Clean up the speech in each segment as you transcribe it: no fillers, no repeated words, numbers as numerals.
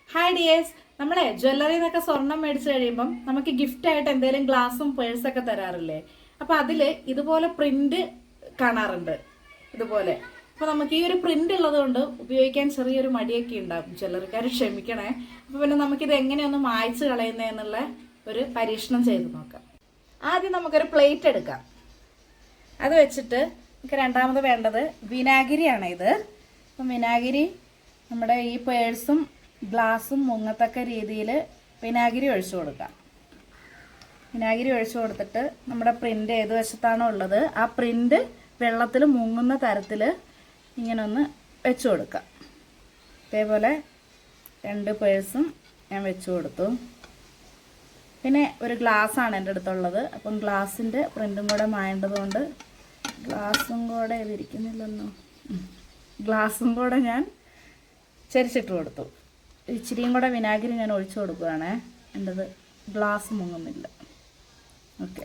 Hi dears, നമ്മളെ ജ്വല്ലറിയിൽ നിന്നൊക്കെ സ്വർണം മേടിച്ചു കഴിയുമ്പം നമുക്ക് ഗിഫ്റ്റ് ആയിട്ട് എന്തെങ്കിലും ഗ്ലാസും പേഴ്സൊക്കെ തരാറില്ലേ? അപ്പൊ അതില് ഇതുപോലെ പ്രിന്റ് കാണാറുണ്ട്. ഇതുപോലെ അപ്പൊ നമുക്ക് ഈ ഒരു പ്രിന്റ് ഉള്ളത് കൊണ്ട് ഉപയോഗിക്കാൻ ചെറിയൊരു മടിയൊക്കെ ഉണ്ടാവും. ജ്വല്ലറിക്കാർ ക്ഷമിക്കണേ. അപ്പൊ പിന്നെ നമുക്കിത് എങ്ങനെയൊന്ന് മായ്ച്ചു കളയുന്നതെന്നുള്ള ഒരു പരീക്ഷണം ചെയ്ത് നോക്കാം. ആദ്യം നമുക്കൊരു പ്ലേറ്റ് എടുക്കാം. അത് വെച്ചിട്ട് നമുക്ക് രണ്ടാമത് വേണ്ടത് വിനാഗിരിയാണ്. ഇത് അപ്പം വിനാഗിരി നമ്മുടെ ഈ പേഴ്സും ഗ്ലാസും മുങ്ങത്തക്ക രീതിയിൽ വിനാഗിരി ഒഴിച്ചു കൊടുക്കാം. വിനാഗിരി ഒഴിച്ചു കൊടുത്തിട്ട് നമ്മുടെ പ്രിൻ്റ് ഏത് വശത്താണോ ഉള്ളത് ആ പ്രിൻ്റ് വെള്ളത്തിൽ മുങ്ങുന്ന തരത്തിൽ ഇങ്ങനെ ഒന്ന് വെച്ചു കൊടുക്കാം. ഇതേപോലെ രണ്ട് പേഴ്സും ഞാൻ വെച്ചു കൊടുത്തു. പിന്നെ ഒരു ഗ്ലാസ്സാണ് എൻ്റെ അടുത്തുള്ളത്. അപ്പം ഗ്ലാസിൻ്റെ പ്രിൻറ്റും കൂടെ മായേണ്ടതുകൊണ്ട് ഗ്ലാസും കൂടെ ഇതിരിക്കുന്നില്ലെന്നോ ഗ്ലാസും കൂടെ ഞാൻ ചരിച്ചിട്ട് കൊടുത്തു. ഇച്ചിരിയും കൂടെ വിനാഗിരി ഞാൻ ഒഴിച്ചു കൊടുക്കുകയാണേ. എൻ്റെത് ഗ്ലാസ് മുങ്ങുന്നില്ല. ഓക്കെ,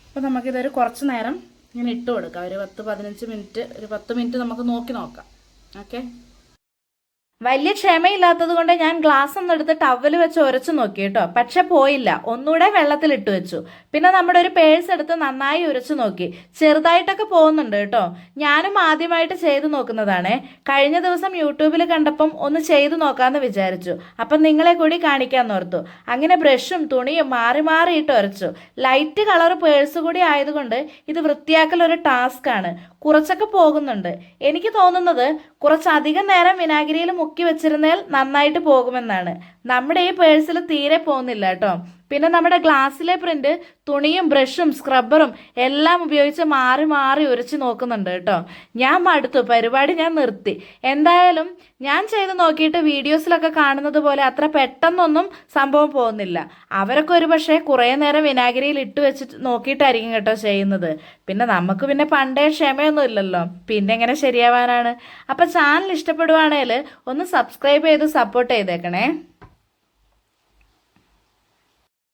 അപ്പോൾ നമുക്കിതൊരു കുറച്ച് നേരം ഇങ്ങനെ ഇട്ട് കൊടുക്കാം. ഒരു 10-15 മിനിറ്റ്, ഒരു 10 മിനിറ്റ് നമുക്ക് നോക്കി നോക്കാം. ഓക്കെ, വലിയ ക്ഷമയില്ലാത്തത് കൊണ്ട് ഞാൻ ഗ്ലാസ് ഒന്ന് എടുത്ത് ടവൽ വെച്ച് ഉരച്ചു നോക്കി കേട്ടോ. പക്ഷെ പോയില്ല. ഒന്നുകൂടെ വെള്ളത്തിൽ ഇട്ട് വെച്ചു. പിന്നെ നമ്മുടെ ഒരു പേഴ്സ് എടുത്ത് നന്നായി ഉരച്ചു നോക്കി. ചെറുതായിട്ടൊക്കെ പോകുന്നുണ്ട് കേട്ടോ. ഞാനും ആദ്യമായിട്ട് ചെയ്തു നോക്കുന്നതാണേ. കഴിഞ്ഞ ദിവസം യൂട്യൂബിൽ കണ്ടപ്പം ഒന്ന് ചെയ്തു നോക്കാമെന്ന് വിചാരിച്ചു. അപ്പം നിങ്ങളെ കൂടി കാണിക്കാമെന്ന് ഓർത്തു. അങ്ങനെ ബ്രഷും തുണിയും മാറി മാറിയിട്ട് ഉരച്ചു. ലൈറ്റ് കളർ പേഴ്സ് കൂടി ആയതുകൊണ്ട് ഇത് വൃത്തിയാക്കൽ ഒരു ടാസ്ക് ആണ്. കുറച്ചൊക്കെ പോകുന്നുണ്ട്. എനിക്ക് തോന്നുന്നത് കുറച്ചധികം നേരം വിനാഗിരിയിൽ മുക്കി വെച്ചിരുന്നാൽ നന്നായിട്ട് പോകുമെന്നാണ്. നമ്മുടെ ഈ പേഴ്സിൽ തീരെ പോകുന്നില്ല കേട്ടോ. പിന്നെ നമ്മുടെ ഗ്ലാസ്സിലെ പ്രിന്റ് തുണിയും ബ്രഷും സ്ക്രബ്ബറും എല്ലാം ഉപയോഗിച്ച് മാറി മാറി ഉരച്ച് നോക്കുന്നുണ്ട് കേട്ടോ. ഞാൻ മടുത്തു. പരിപാടി ഞാൻ നിർത്തി. എന്തായാലും ഞാൻ ചെയ്ത് നോക്കിയിട്ട് വീഡിയോസിലൊക്കെ കാണുന്നത് പോലെ അത്ര പെട്ടെന്നൊന്നും സംഭവം പോകുന്നില്ല. അവരൊക്കെ ഒരു പക്ഷേ കുറേ നേരം വിനാഗിരിയിൽ ഇട്ട് വെച്ചിട്ട് നോക്കിയിട്ടായിരിക്കും കേട്ടോ ചെയ്യുന്നത്. പിന്നെ നമുക്ക് പിന്നെ പണ്ടേ ക്ഷമയൊന്നും ഇല്ലല്ലോ. പിന്നെ എങ്ങനെ ശരിയാവാനാണ്? അപ്പം ചാനൽ ഇഷ്ടപ്പെടുവാണേൽ ഒന്ന് സബ്സ്ക്രൈബ് ചെയ്ത് സപ്പോർട്ട് ചെയ്തേക്കണേ.